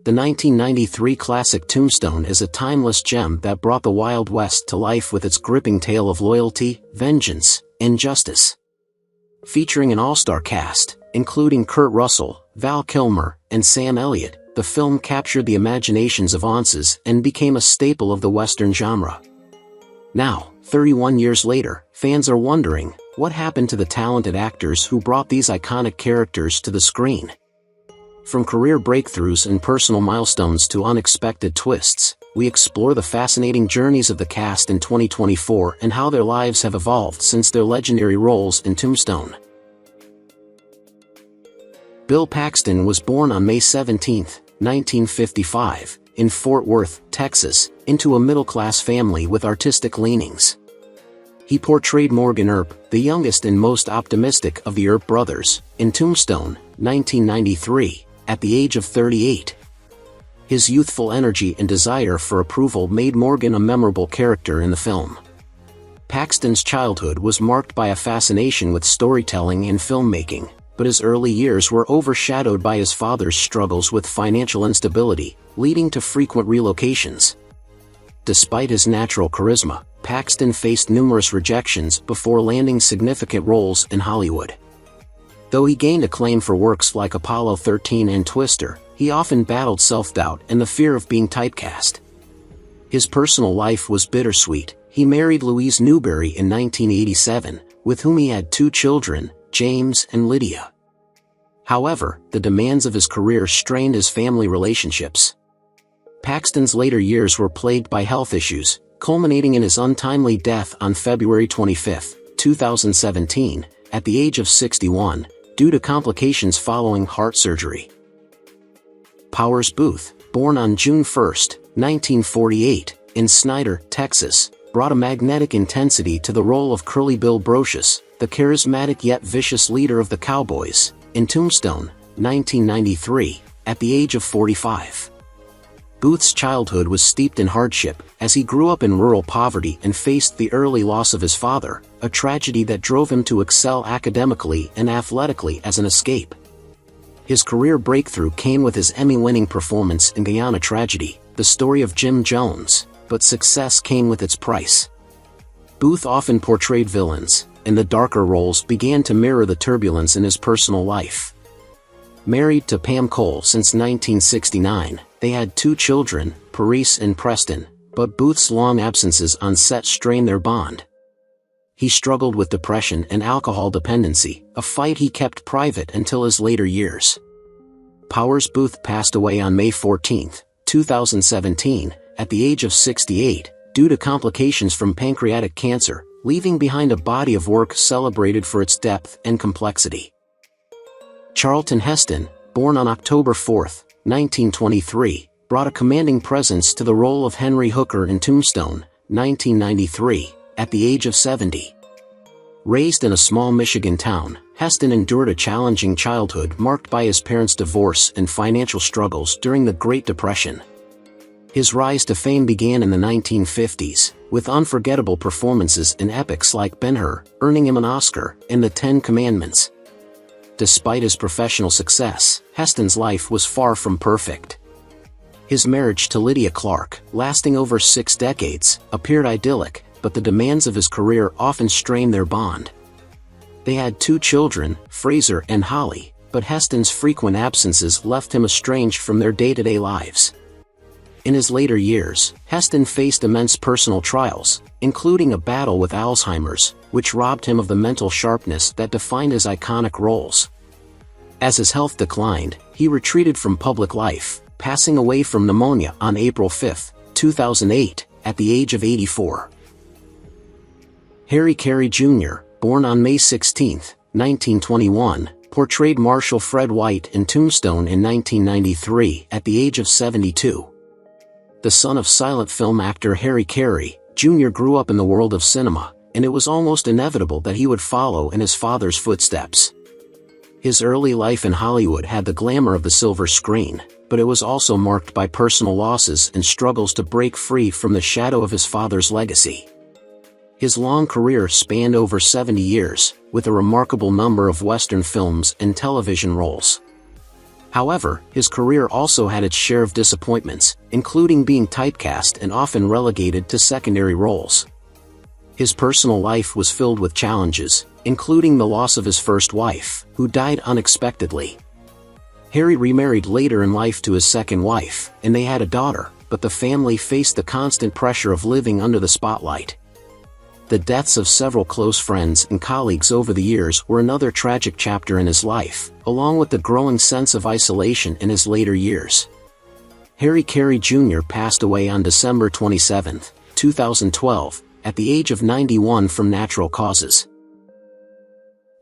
The 1993 classic Tombstone is a timeless gem that brought the Wild West to life with its gripping tale of loyalty, vengeance, and justice. Featuring an all-star cast, including Kurt Russell, Val Kilmer, and Sam Elliott, the film captured the imaginations of audiences and became a staple of the Western genre. Now, 31 years later, fans are wondering, what happened to the talented actors who brought these iconic characters to the screen? From career breakthroughs and personal milestones to unexpected twists, we explore the fascinating journeys of the cast in 2024 and how their lives have evolved since their legendary roles in Tombstone. Bill Paxton was born on May 17, 1955, in Fort Worth, Texas, into a middle-class family with artistic leanings. He portrayed Morgan Earp, the youngest and most optimistic of the Earp brothers, in Tombstone, 1993, at the age of 38. His youthful energy and desire for approval made Morgan a memorable character in the film. Paxton's childhood was marked by a fascination with storytelling and filmmaking, but his early years were overshadowed by his father's struggles with financial instability, leading to frequent relocations. Despite his natural charisma, Paxton faced numerous rejections before landing significant roles in Hollywood. Though he gained acclaim for works like Apollo 13 and Twister, he often battled self-doubt and the fear of being typecast. His personal life was bittersweet. He married Louise Newberry in 1987, with whom he had 2 children, James and Lydia. However, the demands of his career strained his family relationships. Paxton's later years were plagued by health issues, culminating in his untimely death on February 25, 2017, at the age of 61, due to complications following heart surgery. Powers Booth, born on June 1, 1948, in Snyder, Texas, brought a magnetic intensity to the role of Curly Bill Brocious, the charismatic yet vicious leader of the Cowboys, in Tombstone, 1993, at the age of 45. Booth's childhood was steeped in hardship, as he grew up in rural poverty and faced the early loss of his father, a tragedy that drove him to excel academically and athletically as an escape. His career breakthrough came with his Emmy-winning performance in Guyana Tragedy, the story of Jim Jones, but success came with its price. Booth often portrayed villains, and the darker roles began to mirror the turbulence in his personal life. Married to Pam Cole since 1969, they had 2 children, Paris and Preston, but Booth's long absences on set strained their bond. He struggled with depression and alcohol dependency, a fight he kept private until his later years. Powers Booth passed away on May 14, 2017, at the age of 68, due to complications from pancreatic cancer, leaving behind a body of work celebrated for its depth and complexity. Charlton Heston, born on October 4, 1923, brought a commanding presence to the role of Henry Hooker in Tombstone, 1993, at the age of 70. Raised in a small Michigan town, Heston endured a challenging childhood marked by his parents' divorce and financial struggles during the Great Depression. His rise to fame began in the 1950s, with unforgettable performances in epics like Ben-Hur, earning him an Oscar, and The Ten Commandments. Despite his professional success, Heston's life was far from perfect. His marriage to Lydia Clark, lasting over 6 decades, appeared idyllic, but the demands of his career often strained their bond. They had 2 children, Fraser and Holly, but Heston's frequent absences left him estranged from their day-to-day lives. In his later years, Heston faced immense personal trials, including a battle with Alzheimer's, which robbed him of the mental sharpness that defined his iconic roles. As his health declined, he retreated from public life, passing away from pneumonia on April 5, 2008, at the age of 84. Harry Carey Jr., born on May 16, 1921, portrayed Marshal Fred White in Tombstone in 1993 at the age of 72. The son of silent film actor Harry Carey, Jr. grew up in the world of cinema, and it was almost inevitable that he would follow in his father's footsteps. His early life in Hollywood had the glamour of the silver screen, but it was also marked by personal losses and struggles to break free from the shadow of his father's legacy. His long career spanned over 70 years, with a remarkable number of Western films and television roles. However, his career also had its share of disappointments, including being typecast and often relegated to secondary roles. His personal life was filled with challenges, including the loss of his first wife, who died unexpectedly. Harry remarried later in life to his second wife, and they had a daughter, but the family faced the constant pressure of living under the spotlight. The deaths of several close friends and colleagues over the years were another tragic chapter in his life, along with the growing sense of isolation in his later years. Harry Carey Jr. passed away on December 27, 2012, at the age of 91 from natural causes.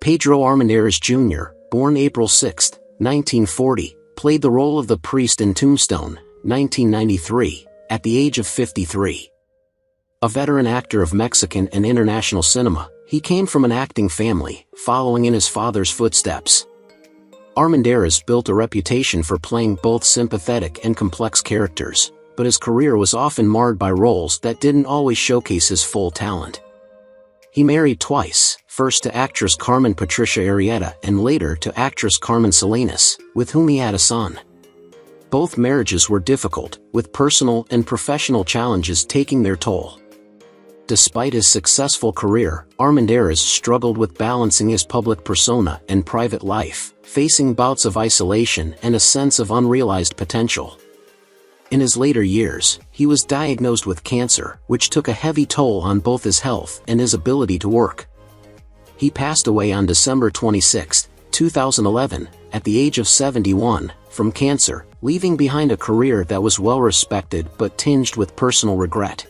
Pedro Armas Jr., born April 6, 1940, played the role of the priest in Tombstone, 1993, at the age of 53. A veteran actor of Mexican and international cinema, he came from an acting family, following in his father's footsteps. Armendariz built a reputation for playing both sympathetic and complex characters, but his career was often marred by roles that didn't always showcase his full talent. He married twice, first to actress Carmen Patricia Arrieta and later to actress Carmen Salinas, with whom he had a son. Both marriages were difficult, with personal and professional challenges taking their toll. Despite his successful career, Armendariz struggled with balancing his public persona and private life, facing bouts of isolation and a sense of unrealized potential. In his later years, he was diagnosed with cancer, which took a heavy toll on both his health and his ability to work. He passed away on December 26, 2011, at the age of 71, from cancer, leaving behind a career that was well respected but tinged with personal regret.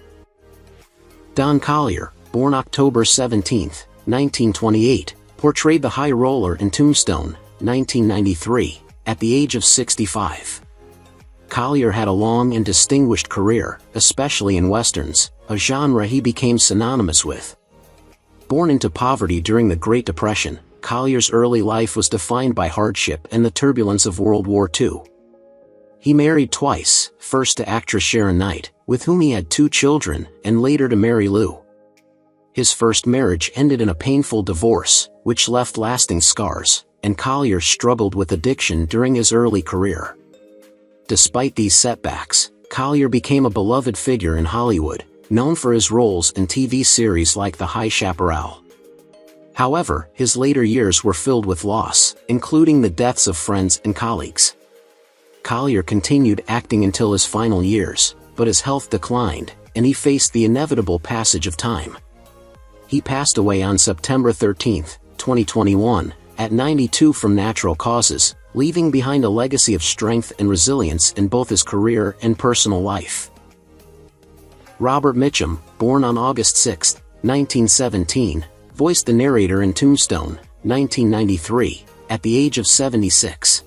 Don Collier, born October 17, 1928, portrayed the high roller in Tombstone, 1993, at the age of 65. Collier had a long and distinguished career, especially in westerns, a genre he became synonymous with. Born into poverty during the Great Depression, Collier's early life was defined by hardship and the turbulence of World War II. He married twice, first to actress Sharon Knight, with whom he had 2 children, and later to Mary Lou. His first marriage ended in a painful divorce, which left lasting scars, and Collier struggled with addiction during his early career. Despite these setbacks, Collier became a beloved figure in Hollywood, known for his roles in TV series like The High Chaparral. However, his later years were filled with loss, including the deaths of friends and colleagues. Collier continued acting until his final years, but his health declined, and he faced the inevitable passage of time. He passed away on September 13, 2021, at 92 from natural causes, leaving behind a legacy of strength and resilience in both his career and personal life. Robert Mitchum, born on August 6, 1917, voiced the narrator in Tombstone, 1993, at the age of 76.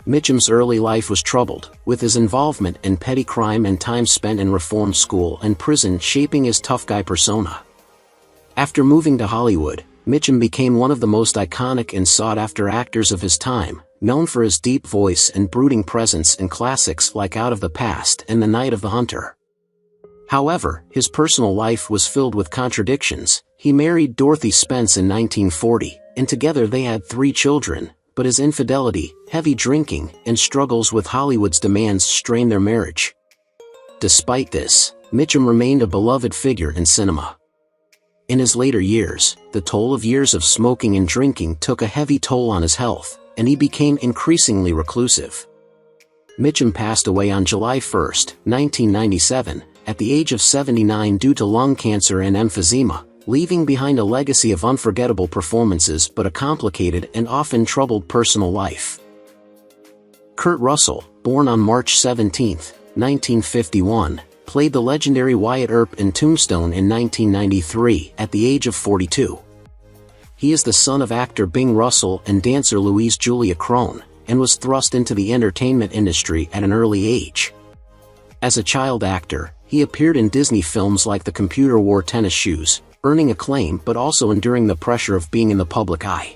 Mitchum's early life was troubled, with his involvement in petty crime and time spent in reform school and prison shaping his tough guy persona. After moving to Hollywood, Mitchum became one of the most iconic and sought-after actors of his time, known for his deep voice and brooding presence in classics like Out of the Past and The Night of the Hunter. However, his personal life was filled with contradictions. He married Dorothy Spence in 1940, and together they had 3 children, but his infidelity, heavy drinking, and struggles with Hollywood's demands strained their marriage. Despite this, Mitchum remained a beloved figure in cinema. In his later years, the toll of years of smoking and drinking took a heavy toll on his health, and he became increasingly reclusive. Mitchum passed away on July 1, 1997, at the age of 79 due to lung cancer and emphysema, leaving behind a legacy of unforgettable performances but a complicated and often troubled personal life. Kurt Russell, born on March 17, 1951, played the legendary Wyatt Earp in Tombstone in 1993 at the age of 42. He is the son of actor Bing Russell and dancer Louise Julia Crone, and was thrust into the entertainment industry at an early age. As a child actor, he appeared in Disney films like The Computer Wore Tennis Shoes, earning acclaim but also enduring the pressure of being in the public eye.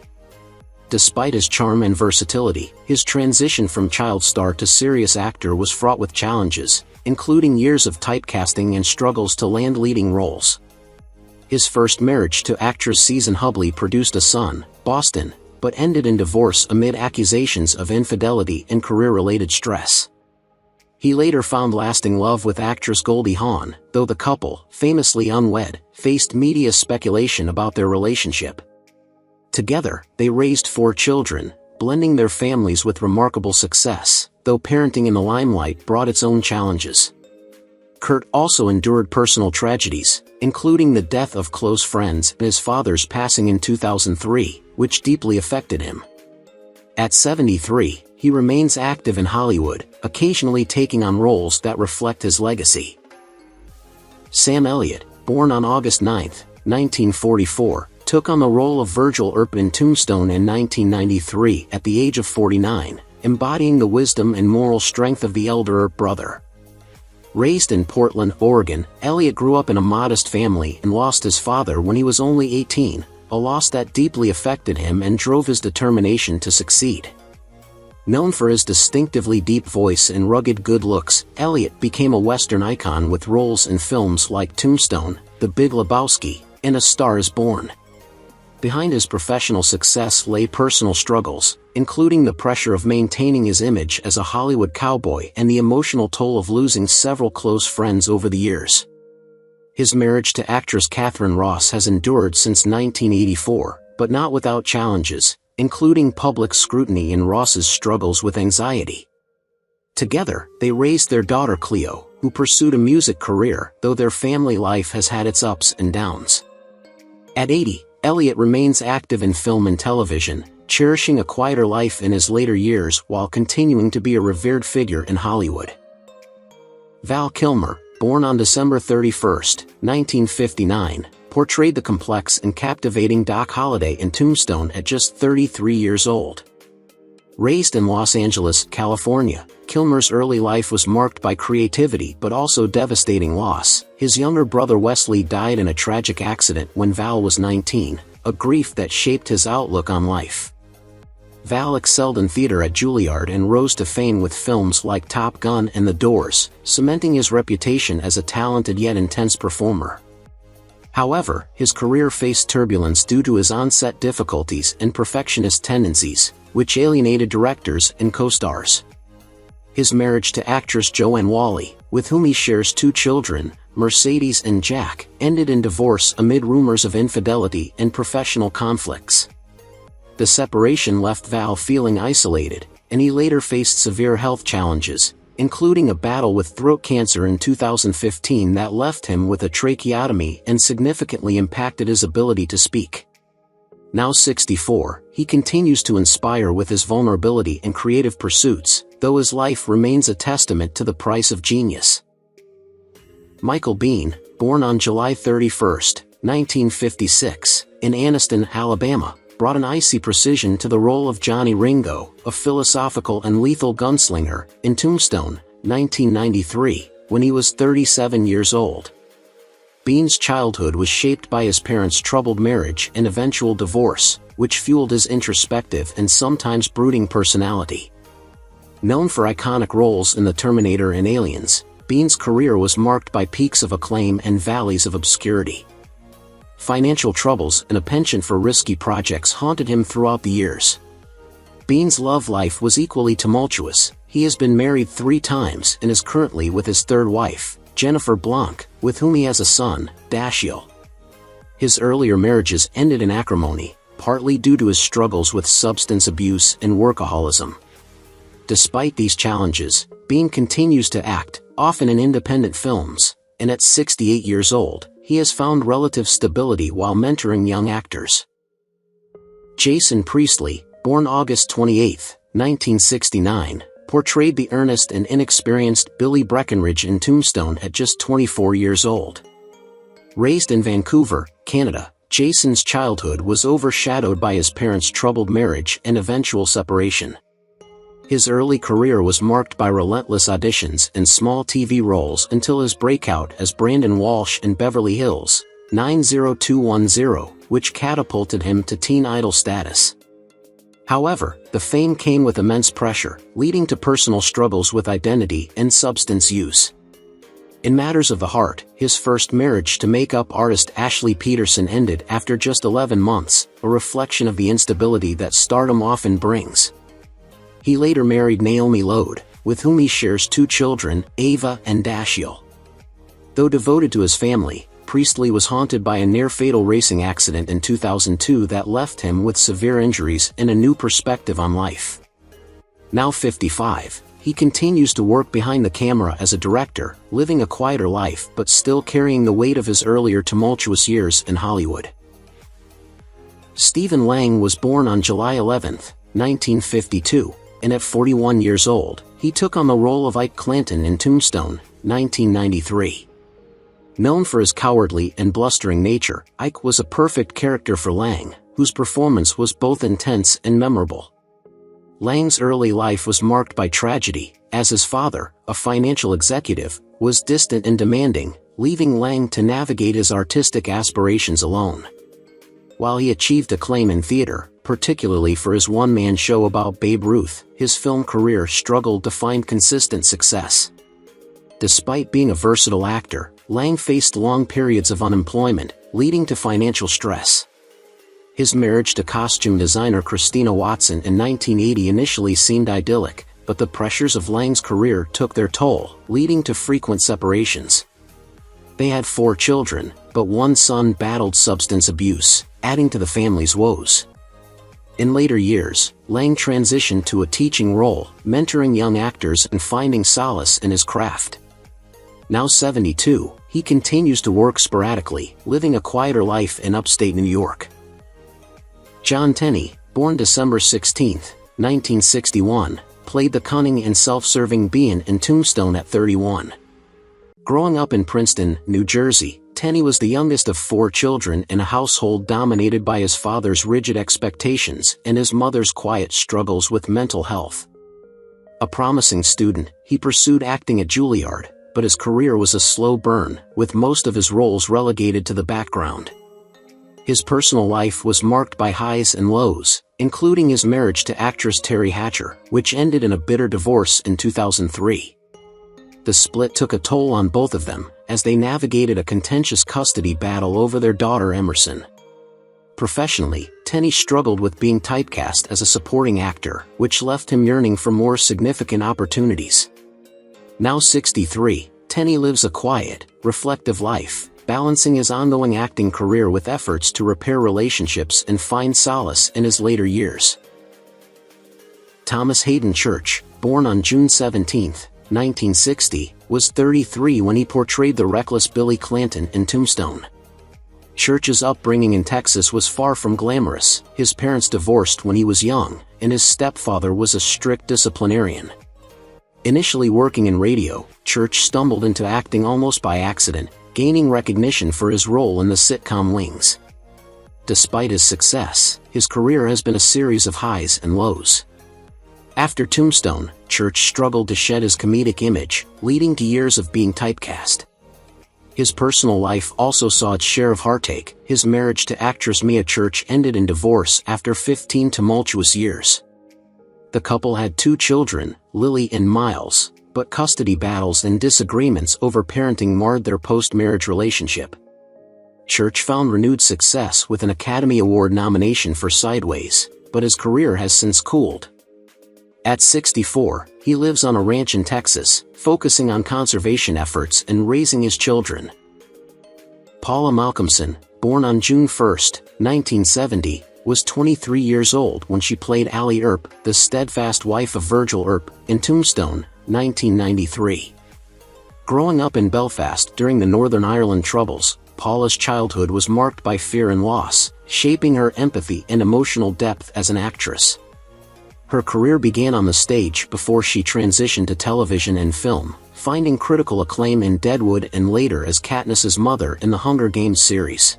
Despite his charm and versatility, his transition from child star to serious actor was fraught with challenges, including years of typecasting and struggles to land leading roles. His first marriage to actress Susan Hubley produced a son, Boston, but ended in divorce amid accusations of infidelity and career-related stress. He later found lasting love with actress Goldie Hawn, though the couple, famously unwed, faced media speculation about their relationship. Together, they raised 4 children, blending their families with remarkable success, though parenting in the limelight brought its own challenges. Kurt also endured personal tragedies, including the death of close friends and his father's passing in 2003, which deeply affected him. At 73, he remains active in Hollywood, occasionally taking on roles that reflect his legacy. Sam Elliott, born on August 9, 1944, took on the role of Virgil Earp in Tombstone in 1993 at the age of 49, embodying the wisdom and moral strength of the elder Earp brother. Raised in Portland, Oregon, Elliott grew up in a modest family and lost his father when he was only 18, a loss that deeply affected him and drove his determination to succeed. Known for his distinctively deep voice and rugged good looks, Elliott became a Western icon with roles in films like Tombstone, The Big Lebowski, and A Star is Born. Behind his professional success lay personal struggles, including the pressure of maintaining his image as a Hollywood cowboy and the emotional toll of losing several close friends over the years. His marriage to actress Catherine Ross has endured since 1984, but not without challenges, including public scrutiny and Ross's struggles with anxiety. Together, they raised their daughter Cleo, who pursued a music career, though their family life has had its ups and downs. At 80, Elliott remains active in film and television, cherishing a quieter life in his later years while continuing to be a revered figure in Hollywood. Val Kilmer, born on December 31, 1959, portrayed the complex and captivating Doc Holliday in Tombstone at just 33 years old. Raised in Los Angeles, California, Kilmer's early life was marked by creativity but also devastating loss. His younger brother Wesley died in a tragic accident when Val was 19, a grief that shaped his outlook on life. Val excelled in theater at Juilliard and rose to fame with films like Top Gun and The Doors, cementing his reputation as a talented yet intense performer. However, his career faced turbulence due to his on-set difficulties and perfectionist tendencies, which alienated directors and co-stars. His marriage to actress Joanne Whalley, with whom he shares 2 children, Mercedes and Jack, ended in divorce amid rumors of infidelity and professional conflicts. The separation left Val feeling isolated, and he later faced severe health challenges, including a battle with throat cancer in 2015 that left him with a tracheotomy and significantly impacted his ability to speak. Now 64, he continues to inspire with his vulnerability and creative pursuits, though his life remains a testament to the price of genius. Michael Biehn, born on July 31, 1956, in Anniston, Alabama, brought an icy precision to the role of Johnny Ringo, a philosophical and lethal gunslinger, in Tombstone, 1993, when he was 37 years old. Biehn's childhood was shaped by his parents' troubled marriage and eventual divorce, which fueled his introspective and sometimes brooding personality. Known for iconic roles in The Terminator and Aliens, Biehn's career was marked by peaks of acclaim and valleys of obscurity. Financial troubles and a penchant for risky projects haunted him throughout the years. Biehn's love life was equally tumultuous. He has been married 3 times and is currently with his 3rd wife, Jennifer Blanc, with whom he has a son, Dashiell. His earlier marriages ended in acrimony, partly due to his struggles with substance abuse and workaholism. Despite these challenges, Biehn continues to act, often in independent films, and at 68 years old, he has found relative stability while mentoring young actors. Jason Priestley, born August 28, 1969, portrayed the earnest and inexperienced Billy Breckenridge in Tombstone at just 24 years old. Raised in Vancouver, Canada, Jason's childhood was overshadowed by his parents' troubled marriage and eventual separation. His early career was marked by relentless auditions and small TV roles until his breakout as Brandon Walsh in Beverly Hills 90210, which catapulted him to teen idol status. However, the fame came with immense pressure, leading to personal struggles with identity and substance use. In matters of the heart, his first marriage to makeup artist Ashley Peterson ended after just 11 months, a reflection of the instability that stardom often brings. He later married Naomi Lode, with whom he shares 2 children, Ava and Dashiell. Though devoted to his family, Priestley was haunted by a near-fatal racing accident in 2002 that left him with severe injuries and a new perspective on life. Now 55, he continues to work behind the camera as a director, living a quieter life but still carrying the weight of his earlier tumultuous years in Hollywood. Stephan Lang was born on July 11, 1952, and at 41 years old, he took on the role of Ike Clanton in Tombstone, 1993. Known for his cowardly and blustering nature, Ike was a perfect character for Lang, whose performance was both intense and memorable. Lang's early life was marked by tragedy, as his father, a financial executive, was distant and demanding, leaving Lang to navigate his artistic aspirations alone. While he achieved acclaim in theater, particularly for his one-man show about Babe Ruth, his film career struggled to find consistent success. Despite being a versatile actor, Lang faced long periods of unemployment, leading to financial stress. His marriage to costume designer Christina Watson in 1980 initially seemed idyllic, but the pressures of Lang's career took their toll, leading to frequent separations. They had 4 children, but one son battled substance abuse, adding to the family's woes. In later years, Lang transitioned to a teaching role, mentoring young actors and finding solace in his craft. Now 72, he continues to work sporadically, living a quieter life in upstate New York. John Tenny, born December 16, 1961, played the cunning and self-serving Bean in Tombstone at 31. Growing up in Princeton, New Jersey, Tenny was the youngest of 4 children in a household dominated by his father's rigid expectations and his mother's quiet struggles with mental health. A promising student, he pursued acting at Juilliard, but his career was a slow burn, with most of his roles relegated to the background. His personal life was marked by highs and lows, including his marriage to actress Terry Hatcher, which ended in a bitter divorce in 2003. The split took a toll on both of them, as they navigated a contentious custody battle over their daughter Emerson. Professionally, Tenny struggled with being typecast as a supporting actor, which left him yearning for more significant opportunities. Now 63, Tenny lives a quiet, reflective life, balancing his ongoing acting career with efforts to repair relationships and find solace in his later years. Thomas Hayden Church, born on June 17, 1960, was 33 when he portrayed the reckless Billy Clanton in Tombstone. Church's upbringing in Texas was far from glamorous. His parents divorced when he was young, and his stepfather was a strict disciplinarian. Initially working in radio, Church stumbled into acting almost by accident, gaining recognition for his role in the sitcom Wings. Despite his success, his career has been a series of highs and lows. After Tombstone, Church struggled to shed his comedic image, leading to years of being typecast. His personal life also saw its share of heartache. His marriage to actress Mia Church ended in divorce after 15 tumultuous years. The couple had 2 children, Lily and Miles, but custody battles and disagreements over parenting marred their post-marriage relationship. Church found renewed success with an Academy Award nomination for Sideways, but his career has since cooled. At 64, he lives on a ranch in Texas, focusing on conservation efforts and raising his children. Paula Malcomson, born on June 1, 1970, was 23 years old when she played Allie Earp, the steadfast wife of Virgil Earp, in Tombstone, 1993. Growing up in Belfast during the Northern Ireland Troubles, Paula's childhood was marked by fear and loss, shaping her empathy and emotional depth as an actress. Her career began on the stage before she transitioned to television and film, finding critical acclaim in Deadwood and later as Katniss's mother in the Hunger Games series.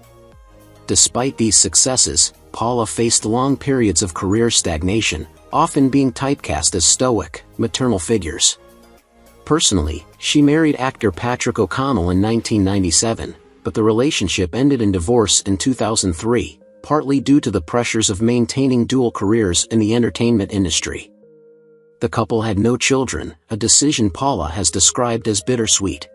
Despite these successes, Paula faced long periods of career stagnation, often being typecast as stoic, maternal figures. Personally, she married actor Patrick O'Connell in 1997, but the relationship ended in divorce in 2003, partly due to the pressures of maintaining dual careers in the entertainment industry. The couple had no children, a decision Paula has described as bittersweet.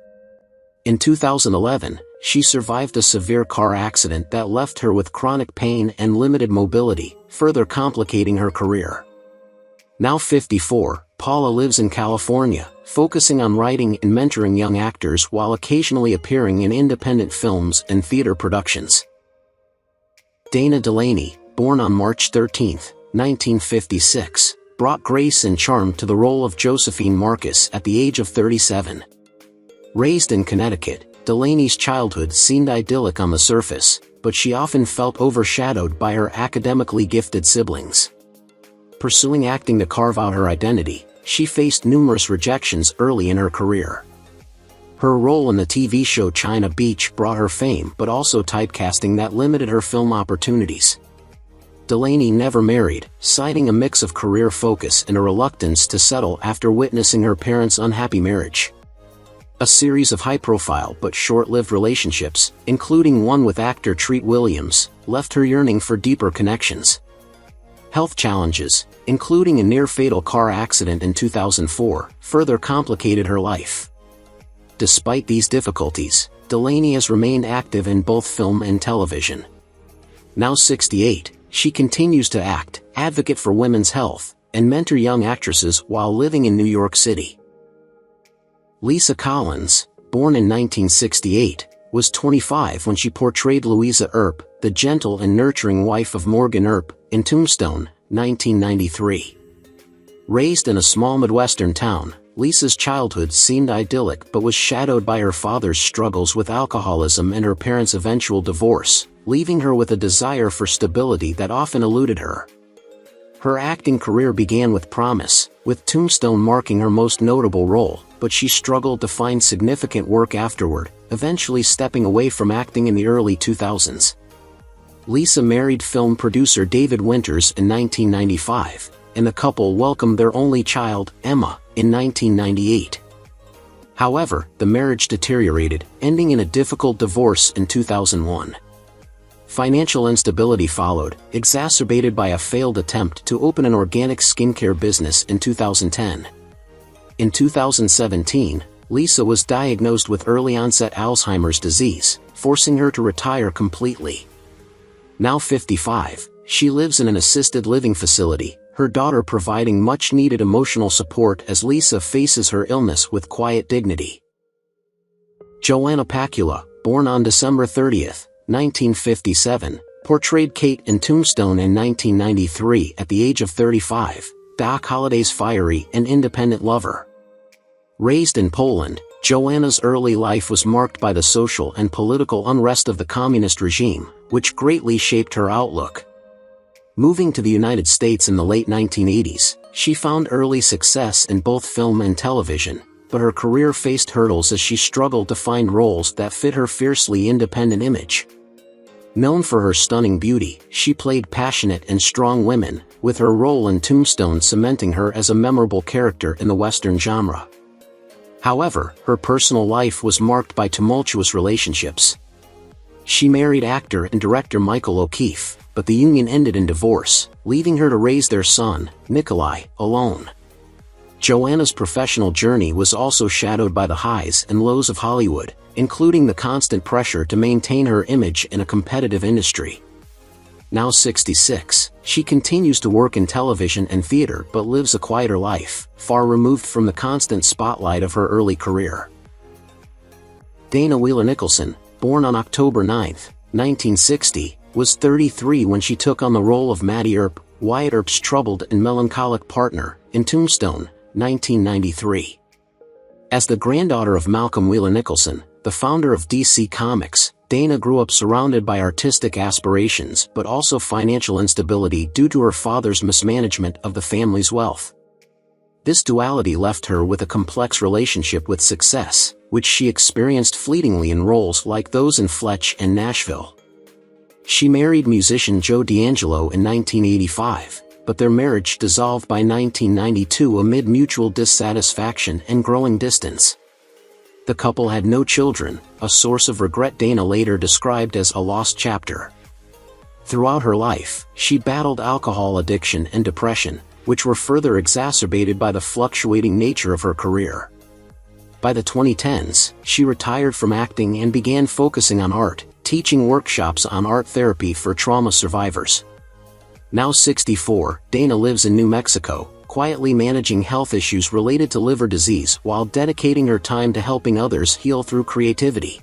In 2011, she survived a severe car accident that left her with chronic pain and limited mobility, further complicating her career. Now 54, Paula lives in California, focusing on writing and mentoring young actors while occasionally appearing in independent films and theater productions. Dana Delaney, born on March 13, 1956, brought grace and charm to the role of Josephine Marcus at the age of 37. Raised in Connecticut, Delaney's childhood seemed idyllic on the surface, but she often felt overshadowed by her academically gifted siblings. Pursuing acting to carve out her identity, she faced numerous rejections early in her career. Her role in the TV show China Beach brought her fame but also typecasting that limited her film opportunities. Delaney never married, citing a mix of career focus and a reluctance to settle after witnessing her parents' unhappy marriage. A series of high-profile but short-lived relationships, including one with actor Treat Williams, left her yearning for deeper connections. Health challenges, including a near-fatal car accident in 2004, further complicated her life. Despite these difficulties, Delaney has remained active in both film and television. Now 68, she continues to act, advocate for women's health, and mentor young actresses while living in New York City. Lisa Collins, born in 1968, was 25 when she portrayed Louisa Earp, the gentle and nurturing wife of Morgan Earp, in Tombstone, 1993. Raised in a small Midwestern town, Lisa's childhood seemed idyllic but was shadowed by her father's struggles with alcoholism and her parents' eventual divorce, leaving her with a desire for stability that often eluded her. Her acting career began with promise, with Tombstone marking her most notable role, but she struggled to find significant work afterward, eventually stepping away from acting in the early 2000s. Lisa married film producer David Winters in 1995, and the couple welcomed their only child, Emma, in 1998. However, the marriage deteriorated, ending in a difficult divorce in 2001. Financial instability followed, exacerbated by a failed attempt to open an organic skincare business in 2010. In 2017, Lisa was diagnosed with early-onset Alzheimer's disease, forcing her to retire completely. Now 55, she lives in an assisted living facility, her daughter providing much-needed emotional support as Lisa faces her illness with quiet dignity. Joanna Polak, born on December 30, 1957, portrayed Kate in Tombstone in 1993 at the age of 35, Doc Holliday's fiery and independent lover. Raised in Poland, Joanna's early life was marked by the social and political unrest of the communist regime, which greatly shaped her outlook. Moving to the United States in the late 1980s, she found early success in both film and television, but her career faced hurdles as she struggled to find roles that fit her fiercely independent image. Known for her stunning beauty, she played passionate and strong women, with her role in Tombstone cementing her as a memorable character in the Western genre. However, her personal life was marked by tumultuous relationships. She married actor and director Michael O'Keefe, but the union ended in divorce, leaving her to raise their son, Nikolai, alone. Joanna's professional journey was also shadowed by the highs and lows of Hollywood, including the constant pressure to maintain her image in a competitive industry. Now 66, she continues to work in television and theater but lives a quieter life, far removed from the constant spotlight of her early career. Dana Wheeler Nicholson, born on October 9, 1960, was 33 when she took on the role of Maddie Earp, Wyatt Earp's troubled and melancholic partner, in Tombstone, 1993. As the granddaughter of Malcolm Wheeler Nicholson, the founder of DC Comics, Dana grew up surrounded by artistic aspirations but also financial instability due to her father's mismanagement of the family's wealth. This duality left her with a complex relationship with success, which she experienced fleetingly in roles like those in Fletch and Nashville. She married musician Joe D'Angelo in 1985, but their marriage dissolved by 1992 amid mutual dissatisfaction and growing distance. The couple had no children, a source of regret Dana later described as a lost chapter. Throughout her life, she battled alcohol addiction and depression, which were further exacerbated by the fluctuating nature of her career. By the 2010s, she retired from acting and began focusing on art, teaching workshops on art therapy for trauma survivors. Now 64, Dana lives in New Mexico, quietly managing health issues related to liver disease while dedicating her time to helping others heal through creativity.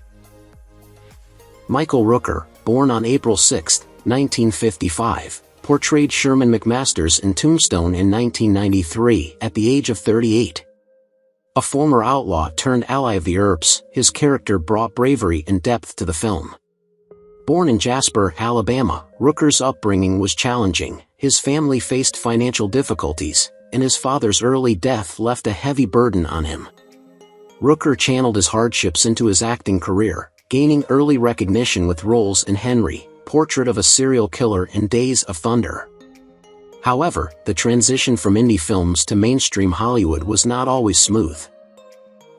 Michael Rooker, born on April 6, 1955, portrayed Sherman McMasters in Tombstone in 1993 at the age of 38. A former outlaw turned ally of the Earps, his character brought bravery and depth to the film. Born in Jasper, Alabama, Rooker's upbringing was challenging. His family faced financial difficulties, and his father's early death left a heavy burden on him. Rooker channeled his hardships into his acting career, gaining early recognition with roles in Henry, Portrait of a Serial Killer, and Days of Thunder. However, the transition from indie films to mainstream Hollywood was not always smooth.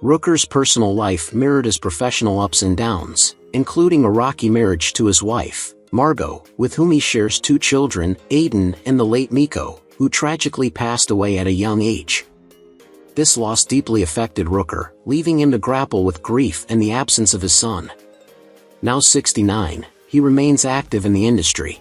Rooker's personal life mirrored his professional ups and downs, including a rocky marriage to his wife, Margot, with whom he shares 2 children, Hayden and the late Miko, who tragically passed away at a young age. This loss deeply affected Rooker, leaving him to grapple with grief and the absence of his son. Now 69, he remains active in the industry.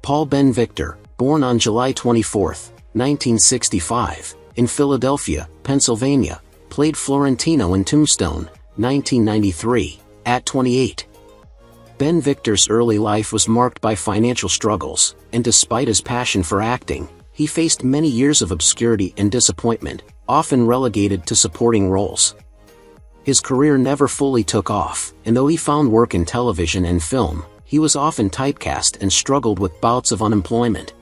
Paul Ben Victor, born on July 24, 1965, in Philadelphia, Pennsylvania, played Florentino in Tombstone, 1993, at 28. Ben Victor's early life was marked by financial struggles, and despite his passion for acting, he faced many years of obscurity and disappointment, often relegated to supporting roles. His career never fully took off, and though he found work in television and film, he was often typecast and struggled with bouts of unemployment.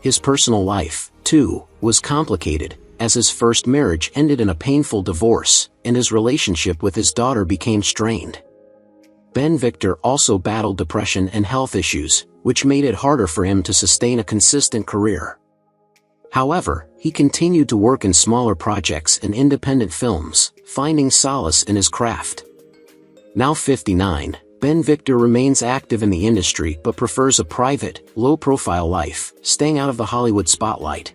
His personal life, too, was complicated, as his first marriage ended in a painful divorce, and his relationship with his daughter became strained. Ben Victor also battled depression and health issues, which made it harder for him to sustain a consistent career. However, he continued to work in smaller projects and independent films, finding solace in his craft. Now 59, Ben Victor remains active in the industry but prefers a private, low-profile life, staying out of the Hollywood spotlight.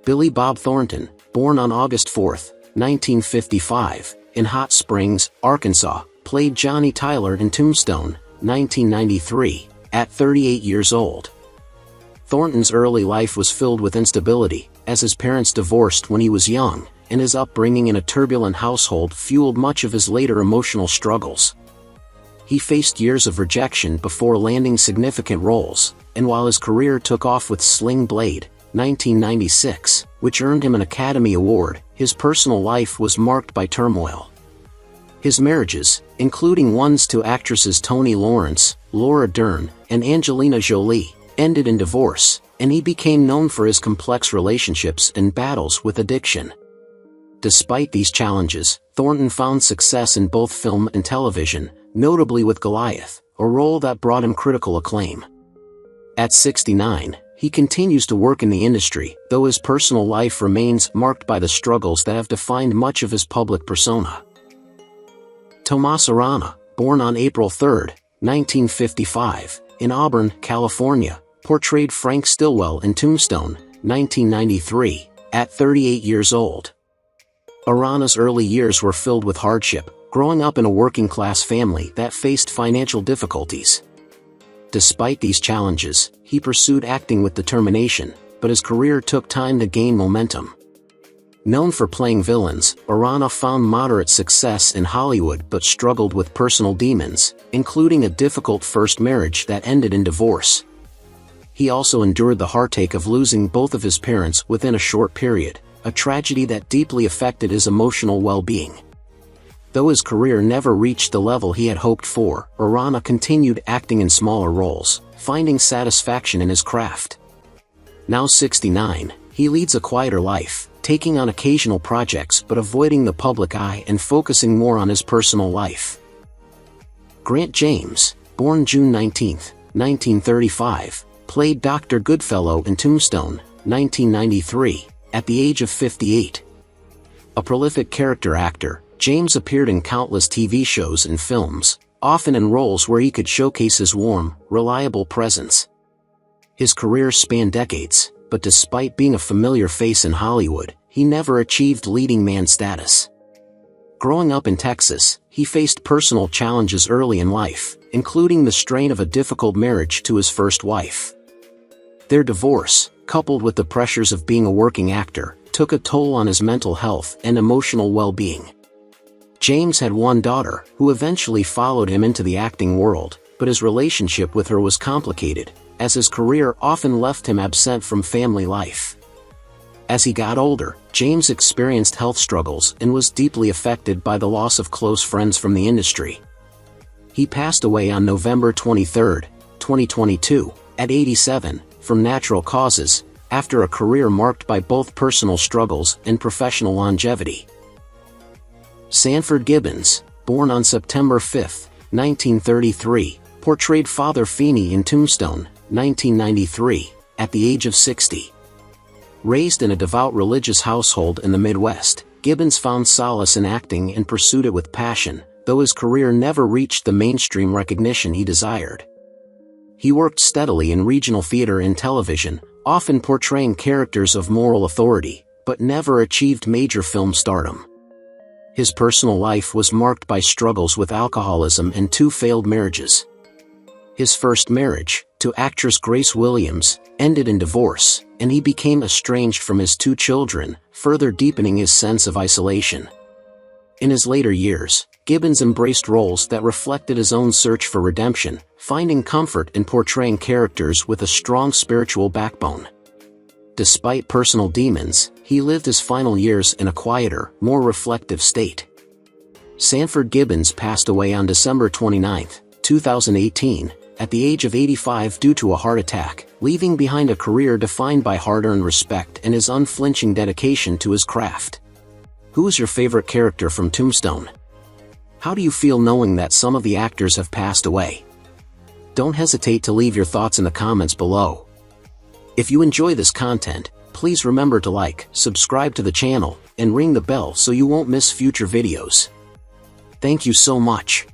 Billy Bob Thornton, born on August 4, 1955, in Hot Springs, Arkansas, played Johnny Tyler in Tombstone, 1993, at 38 years old. Thornton's early life was filled with instability, as his parents divorced when he was young, and his upbringing in a turbulent household fueled much of his later emotional struggles. He faced years of rejection before landing significant roles, and while his career took off with Sling Blade, 1996, which earned him an Academy Award, his personal life was marked by turmoil. His marriages, including ones to actresses Toni Lawrence, Laura Dern, and Angelina Jolie, ended in divorce, and he became known for his complex relationships and battles with addiction. Despite these challenges, Thornton found success in both film and television, notably with Goliath, a role that brought him critical acclaim. At 69, he continues to work in the industry, though his personal life remains marked by the struggles that have defined much of his public persona. Tomas Arana, born on April 3, 1955, in Auburn, California, portrayed Frank Stillwell in Tombstone, 1993, at 38 years old. Arana's early years were filled with hardship, growing up in a working-class family that faced financial difficulties. Despite these challenges, he pursued acting with determination, but his career took time to gain momentum. Known for playing villains, Arana found moderate success in Hollywood but struggled with personal demons, including a difficult first marriage that ended in divorce. He also endured the heartache of losing both of his parents within a short period, a tragedy that deeply affected his emotional well-being. Though his career never reached the level he had hoped for, Arana continued acting in smaller roles, finding satisfaction in his craft. Now 69, he leads a quieter life, taking on occasional projects but avoiding the public eye and focusing more on his personal life. Grant James, born June 19, 1935, played Dr. Goodfellow in Tombstone, 1993, at the age of 58. A prolific character actor, James appeared in countless TV shows and films, often in roles where he could showcase his warm, reliable presence. His career spanned decades, but despite being a familiar face in Hollywood, he never achieved leading man status. Growing up in Texas, he faced personal challenges early in life, including the strain of a difficult marriage to his first wife. Their divorce, coupled with the pressures of being a working actor, took a toll on his mental health and emotional well-being. James had one daughter, who eventually followed him into the acting world, but his relationship with her was complicated, as his career often left him absent from family life. As he got older, James experienced health struggles and was deeply affected by the loss of close friends from the industry. He passed away on November 23, 2022, at 87, from natural causes, after a career marked by both personal struggles and professional longevity. Sanford Gibbons, born on September 5, 1933, portrayed Father Feeney in Tombstone, 1993, at the age of 60. Raised in a devout religious household in the Midwest, Gibbons found solace in acting and pursued it with passion, though his career never reached the mainstream recognition he desired. He worked steadily in regional theater and television, often portraying characters of moral authority, but never achieved major film stardom. His personal life was marked by struggles with alcoholism and 2 failed marriages. His first marriage, to actress Grace Williams, ended in divorce, and he became estranged from his 2 children, further deepening his sense of isolation. In his later years, Gibbons embraced roles that reflected his own search for redemption, finding comfort in portraying characters with a strong spiritual backbone. Despite personal demons, he lived his final years in a quieter, more reflective state. Sanford Gibbons passed away on December 29, 2018, at the age of 85 due to a heart attack, leaving behind a career defined by hard-earned respect and his unflinching dedication to his craft. Who is your favorite character from Tombstone? How do you feel knowing that some of the actors have passed away? Don't hesitate to leave your thoughts in the comments below. If you enjoy this content, please remember to like, subscribe to the channel, and ring the bell so you won't miss future videos. Thank you so much.